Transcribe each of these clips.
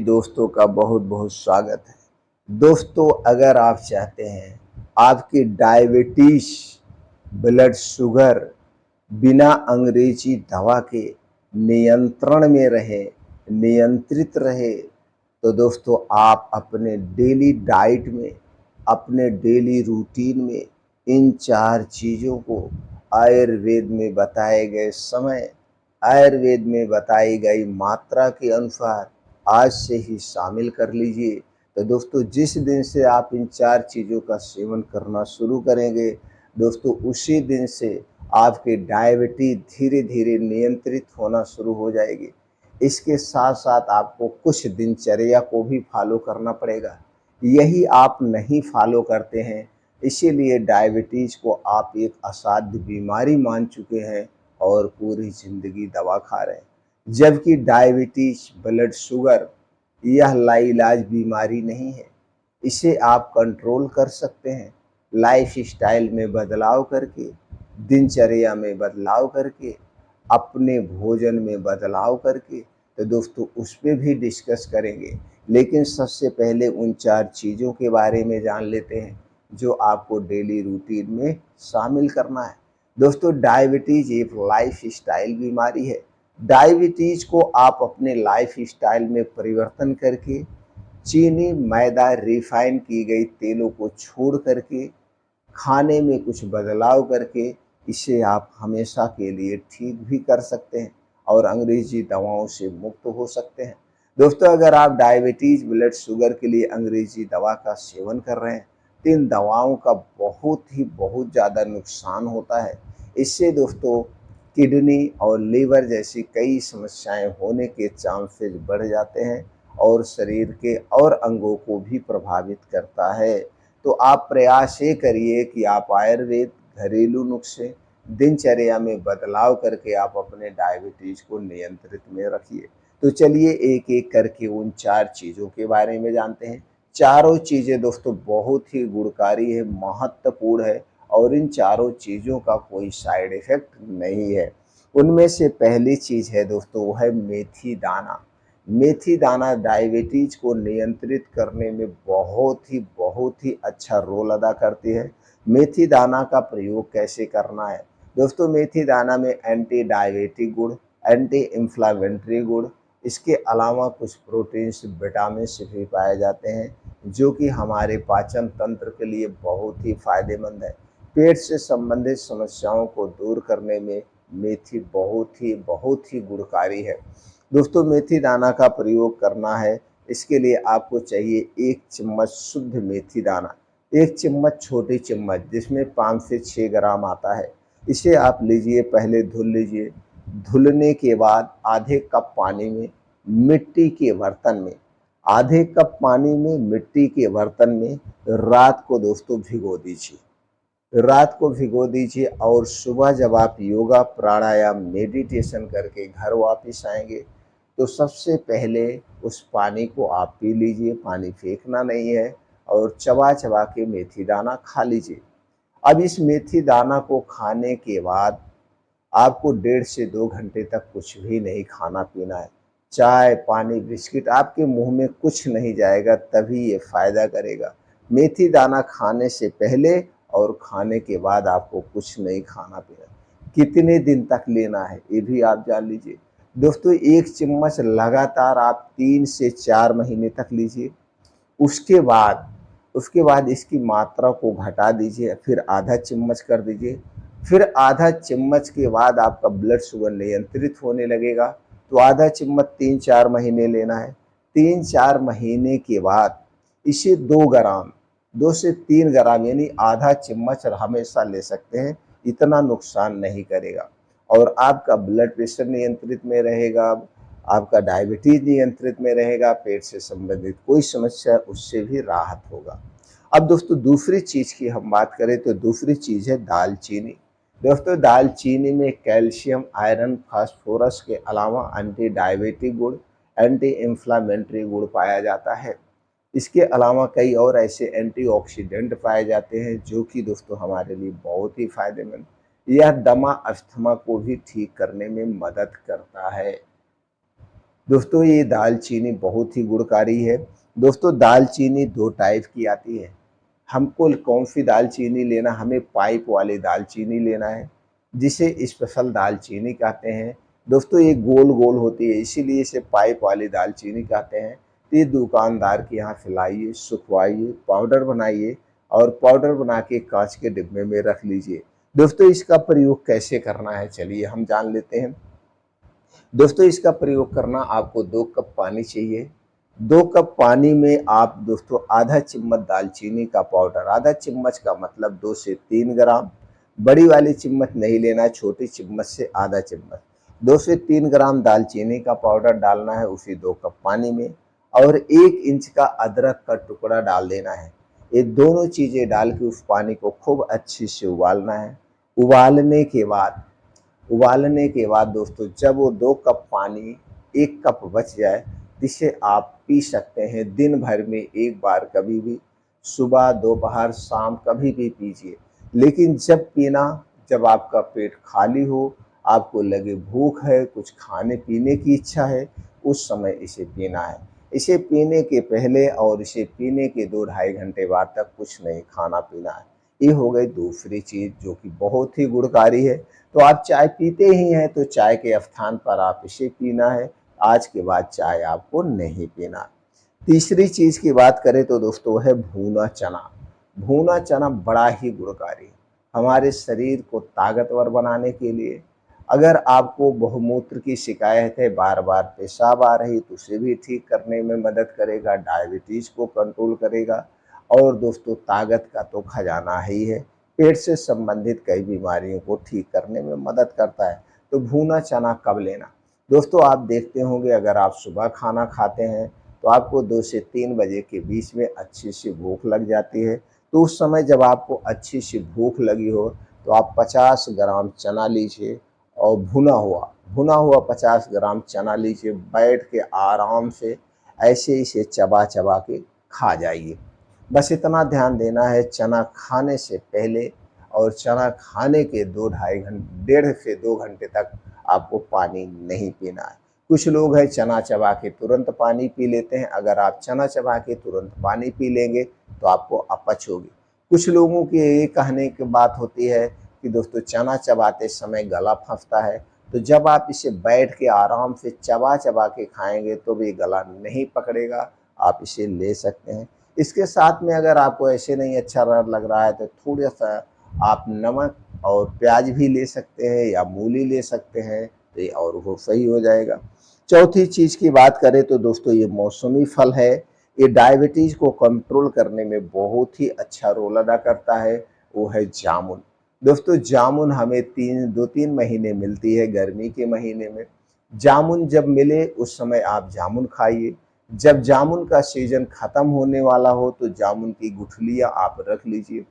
दोस्तों का बहुत बहुत स्वागत है। दोस्तों, अगर आप चाहते हैं आपकी डायबिटीज, ब्लड शुगर बिना अंग्रेजी दवा के नियंत्रण में रहे, नियंत्रित रहे, तो दोस्तों आप अपने डेली डाइट में, अपने डेली रूटीन में इन 4 चीज़ों को आयुर्वेद में बताए गए समय, आयुर्वेद में बताई गई मात्रा के अनुसार आज से ही शामिल कर लीजिए। तो दोस्तों, जिस दिन से आप इन 4 चीज़ों का सेवन करना शुरू करेंगे, दोस्तों उसी दिन से आपकी डायबिटीज़ धीरे-धीरे नियंत्रित होना शुरू हो जाएगी। इसके साथ-साथ आपको कुछ दिनचर्या को भी फ़ॉलो करना पड़ेगा। यही आप नहीं फ़ॉलो करते हैं, इसीलिए डायबिटीज़ को आप एक असाध्य बीमारी मान चुके हैं और पूरी ज़िंदगी दवा खा रहे हैं। जबकि डायबिटीज़, ब्लड शुगर यह लाइलाज बीमारी नहीं है। इसे आप कंट्रोल कर सकते हैं लाइफ़स्टाइल में बदलाव करके, दिनचर्या में बदलाव करके, अपने भोजन में बदलाव करके। तो दोस्तों उस पे भी डिस्कस करेंगे, लेकिन सबसे पहले उन 4 चीज़ों के बारे में जान लेते हैं जो आपको डेली रूटीन में शामिल करना है। दोस्तों, डायबिटीज़ एक लाइफ़स्टाइल बीमारी है। डायबिटीज़ को आप अपने लाइफ़स्टाइल में परिवर्तन करके चीनी, मैदा, रिफ़ाइन की गई तेलों को छोड़ करके, खाने में कुछ बदलाव करके इसे आप हमेशा के लिए ठीक भी कर सकते हैं और अंग्रेजी दवाओं से मुक्त हो सकते हैं। दोस्तों, अगर आप डायबिटीज़, ब्लड शुगर के लिए अंग्रेजी दवा का सेवन कर रहे हैं, तो इन दवाओं का बहुत ज़्यादा नुकसान होता है। इससे दोस्तों किडनी और लीवर जैसी कई समस्याएं होने के चांसेस बढ़ जाते हैं और शरीर के और अंगों को भी प्रभावित करता है। तो आप प्रयास ये करिए कि आप आयुर्वेद, घरेलू नुस्खे, दिनचर्या में बदलाव करके आप अपने डायबिटीज़ को नियंत्रित में रखिए। तो चलिए एक-एक करके उन 4 चीज़ों के बारे में जानते हैं। चारों चीज़ें दोस्तों बहुत ही गुणकारी है, महत्वपूर्ण है और इन चारों चीज़ों का कोई साइड इफ़ेक्ट नहीं है। उनमें से पहली चीज़ है दोस्तों, वो है मेथी दाना। मेथी दाना डायबिटीज़ को नियंत्रित करने में बहुत ही अच्छा रोल अदा करती है। मेथी दाना का प्रयोग कैसे करना है? दोस्तों, मेथी दाना में एंटी डायबिटिक गुण, एंटी इन्फ्लेमेटरी गुण, इसके अलावा कुछ प्रोटीन्स, विटामिन्स भी पाए जाते हैं, जो कि हमारे पाचन तंत्र के लिए बहुत ही फ़ायदेमंद है। पेट से संबंधित समस्याओं को दूर करने में मेथी बहुत ही गुणकारी है। दोस्तों, मेथी दाना का प्रयोग करना है, इसके लिए आपको चाहिए 1 चम्मच शुद्ध मेथी दाना, 1 चम्मच छोटी चम्मच जिसमें 5 से 6 ग्राम आता है। इसे आप लीजिए, पहले धुल लीजिए। धुलने के बाद आधे कप पानी में, मिट्टी के बर्तन में, आधे कप पानी में मिट्टी के बर्तन में रात को दोस्तों भिगो दीजिए। रात को भिगो दीजिए और सुबह जब आप योगा, प्राणायाम, मेडिटेशन करके घर वापस आएँगे, तो सबसे पहले उस पानी को आप पी लीजिए, पानी फेंकना नहीं है और चबा-चबा के मेथी दाना खा लीजिए। अब इस मेथी दाना को खाने के बाद आपको 1.5 से 2 घंटे तक कुछ भी नहीं खाना-पीना है। चाय, पानी, बिस्किट आपके मुँह में कुछ नहीं जाएगा, तभी ये फ़ायदा करेगा। मेथी दाना खाने से पहले और खाने के बाद आपको कुछ नहीं खाना-पीना। कितने दिन तक लेना है, ये भी आप जान लीजिए। दोस्तों, 1 चम्मच लगातार आप 3 से 4 महीने तक लीजिए। उसके बाद उसके बाद इसकी मात्रा को घटा दीजिए, फिर आधा चम्मच कर दीजिए। फिर आधा चम्मच के बाद आपका ब्लड शुगर नियंत्रित होने लगेगा, तो आधा चम्मच 3-4 महीने लेना है। 3-4 महीने के बाद इसे 2 ग्राम, 2 से 3 ग्राम यानी आधा चम्मच हमेशा ले सकते हैं, इतना नुकसान नहीं करेगा और आपका ब्लड प्रेशर नियंत्रित में रहेगा, आपका डायबिटीज़ नियंत्रित में रहेगा, पेट से संबंधित कोई समस्या उससे भी राहत होगा। अब दोस्तों दूसरी चीज़ की हम बात करें तो दूसरी चीज़ है दालचीनी। दोस्तों, दालचीनी में कैल्शियम, आयरन, फास्फोरस के अलावा एंटी डायबिटिक गुण, एंटी इन्फ्लेमेटरी गुण पाया जाता है। इसके अलावा कई और ऐसे एंटीऑक्सीडेंट पाए जाते हैं जो कि दोस्तों हमारे लिए बहुत ही फ़ायदेमंद। यह दमा, अस्थमा को भी ठीक करने में मदद करता है। दोस्तों ये दालचीनी बहुत ही गुणकारी है। दोस्तों दालचीनी 2 टाइप की आती है। हमको कौन सी दालचीनी लेना, हमें पाइप वाली दालचीनी लेना है, जिसे स्पेशल दालचीनी कहते हैं। दोस्तों ये गोल गोल होती है, इसीलिए इसे पाइप वाली दालचीनी कहते हैं। तो ये दुकानदार के यहाँ से लाइए, सुखवाइए, पाउडर बनाइए और पाउडर बना के कांच के डिब्बे में रख लीजिए। दोस्तों इसका प्रयोग कैसे करना है चलिए हम जान लेते हैं। दोस्तों इसका प्रयोग करना, आपको 2 कप पानी चाहिए। 2 कप पानी में आप दोस्तों आधा चम्मच दालचीनी का पाउडर, आधा चम्मच का मतलब 2 से 3 ग्राम, बड़ी वाली चम्मच नहीं लेना, छोटी चम्मच से आधा चम्मच, 2 से 3 ग्राम दालचीनी का पाउडर डालना है उसी 2 कप पानी में, और 1 इंच का अदरक का टुकड़ा डाल देना है। ये दोनों चीज़ें डाल के उस पानी को खूब अच्छे से उबालना है। उबालने के बाद उबालने के बाद दोस्तों जब वो 2 कप पानी 1 कप बच जाए, जिसे आप पी सकते हैं दिन भर में 1 बार, कभी भी सुबह, दोपहर, शाम कभी भी पीजिए। लेकिन जब पीना, जब आपका पेट खाली हो, आपको लगे भूख है, कुछ खाने-पीने की इच्छा है, उस समय इसे पीना है। इसे पीने के पहले और इसे पीने के 2 ढाई घंटे बाद तक कुछ नहीं खाना-पीना है। ये हो गई दूसरी चीज़ जो कि बहुत ही गुणकारी है। तो आप चाय पीते ही हैं तो चाय के स्थान पर आप इसे पीना है, आज के बाद चाय आपको नहीं पीना। तीसरी चीज़ की बात करें तो दोस्तों है भुना चना। भुना चना बड़ा ही गुणकारी है, हमारे शरीर को ताकतवर बनाने के लिए। अगर आपको बहुमूत्र की शिकायत है, बार-बार पेशाब आ रही, तो उसे भी ठीक करने में मदद करेगा, डायबिटीज़ को कंट्रोल करेगा और दोस्तों ताकत का तो खजाना ही है। पेट से संबंधित कई बीमारियों को ठीक करने में मदद करता है। तो भुना चना कब लेना? दोस्तों आप देखते होंगे, अगर आप सुबह खाना खाते हैं तो आपको 2 से 3 बजे के बीच में अच्छी सी भूख लग जाती है। तो उस समय जब आपको अच्छी सी भूख लगी हो तो आप 50 ग्राम चना लीजिए और भुना हुआ 50 ग्राम चना लीजिए, बैठ के आराम से ऐसे इसे चबा-चबा के खा जाइए। बस इतना ध्यान देना है, चना खाने से पहले और चना खाने के 2 ढाई घंटे, 1.5 से 2 घंटे तक आपको पानी नहीं पीना है। कुछ लोग हैं चना चबा के तुरंत पानी पी लेते हैं, अगर आप चना चबा के तुरंत पानी पी लेंगे तो आपको अपच होगी। कुछ लोगों की ये कहने की बात होती है कि दोस्तों चना चबाते समय गला फंसता है, तो जब आप इसे बैठ के आराम से चबा-चबा के खाएँगे तो भी गला नहीं पकड़ेगा, आप इसे ले सकते हैं। इसके साथ में अगर आपको ऐसे नहीं अच्छा लग रहा है तो थोड़ा-सा आप नमक और प्याज भी ले सकते हैं या मूली ले सकते हैं, तो ये और वो सही हो जाएगा। चौथी चीज़ की बात करें तो दोस्तों ये मौसमी फल है, ये डायबिटीज़ को कंट्रोल करने में बहुत ही अच्छा रोल अदा करता है, वो है जामुन। दोस्तों जामुन हमें 2-3 महीने मिलती है गर्मी के महीने में। जामुन जब मिले उस समय आप जामुन खाइए। जब जामुन का सीज़न ख़त्म होने वाला हो तो जामुन की गुठलियाँ आप रख लीजिए।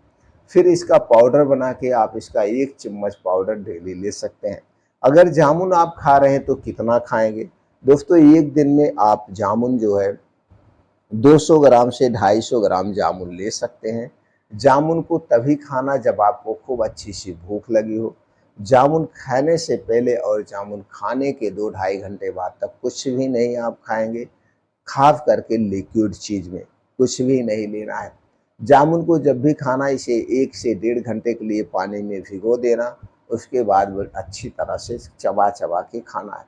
फिर इसका पाउडर बना के आप इसका 1 चम्मच पाउडर डेली ले सकते हैं। अगर जामुन आप खा रहे हैं तो कितना खाएँगे? दोस्तों 1 दिन में आप जामुन जो है 200 ग्राम से 250 ग्राम जामुन ले सकते हैं। जामुन को तभी खाना जब आपको खूब अच्छी सी भूख लगी हो। जामुन खाने से पहले और जामुन खाने के 2 ढाई घंटे बाद तक कुछ भी नहीं आप खाएँगे। ख़ास करके लिक्विड चीज़ में कुछ भी नहीं लेना है। जामुन को जब भी खाना, इसे 1 से 1.5 घंटे के लिए पानी में भिगो देना, उसके बाद वो अच्छी तरह से चबा-चबा के खाना है।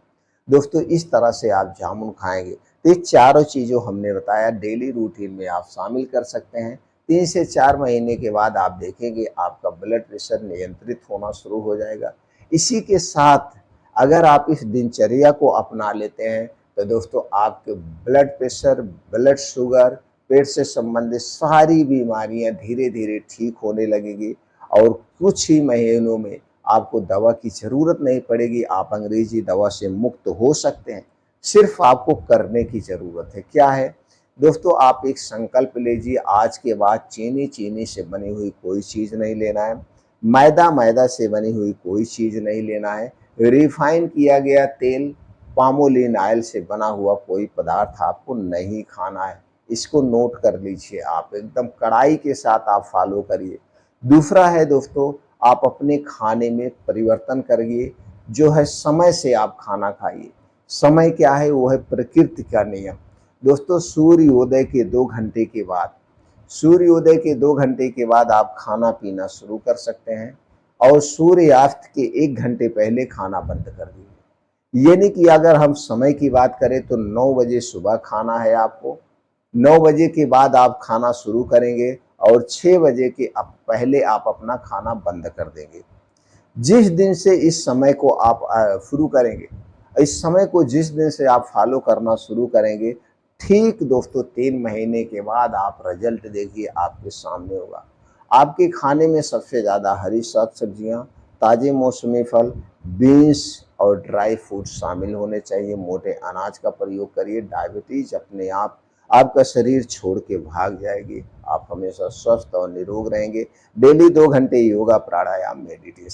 दोस्तों इस तरह से आप जामुन खाएँगे। तो ये चारों चीज़ों हमने बताया डेली रूटीन में आप शामिल कर सकते हैं। 3 से 4 महीने के बाद आप देखेंगे आपका ब्लड प्रेशर नियंत्रित होना शुरू हो जाएगा। इसी के साथ अगर आप इस दिनचर्या को अपना लेते हैं तो दोस्तों आपके ब्लड प्रेशर, ब्लड शुगर, पेट से संबंधित सारी बीमारियां धीरे-धीरे ठीक होने लगेगी और कुछ ही महीनों में आपको दवा की ज़रूरत नहीं पड़ेगी, आप अंग्रेजी दवा से मुक्त हो सकते हैं। सिर्फ आपको करने की ज़रूरत है। क्या है? दोस्तों आप एक संकल्प लीजिए, आज के बाद चीनी से बनी हुई कोई चीज़ नहीं लेना है, मैदा से बनी हुई कोई चीज़ नहीं लेना है, रिफाइन किया गया तेल, पामोलिन ऑयल से बना हुआ कोई पदार्थ आपको नहीं खाना है। इसको नोट कर लीजिए, आप एकदम कड़ाई के साथ आप फॉलो करिए। दूसरा है दोस्तों, आप अपने खाने में परिवर्तन करिए, जो है समय से आप खाना खाइए। समय क्या है, वो है प्रकृति का नियम। दोस्तों, सूर्योदय के 2 घंटे के बाद, सूर्योदय के 2 घंटे के बाद आप खाना पीना शुरू कर सकते हैं और सूर्यास्त के 1 घंटे पहले खाना बंद कर दीजिए। ये नहीं कि अगर हम समय की बात करें तो 9 बजे सुबह खाना है आपको, 9 बजे के बाद आप खाना शुरू करेंगे और 6 बजे के पहले आप अपना खाना बंद कर देंगे। जिस दिन से इस समय को आप शुरू करेंगे, इस समय को जिस दिन से आप फॉलो करना शुरू करेंगे, ठीक दोस्तों 3 महीने के बाद आप रिजल्ट देखिए आपके सामने होगा। आपके खाने में सबसे ज़्यादा हरी साग-सब्जियाँ, ताज़े मौसमी फल, बीन्स और ड्राई फ्रूट्स शामिल होने चाहिए। मोटे अनाज का प्रयोग करिए, डायबिटीज़ अपने आप आपका शरीर छोड़ के भाग जाएगी। आप हमेशा स्वस्थ और निरोग रहेंगे। डेली 2 घंटे योगा, प्राणायाम, मेडिटेशन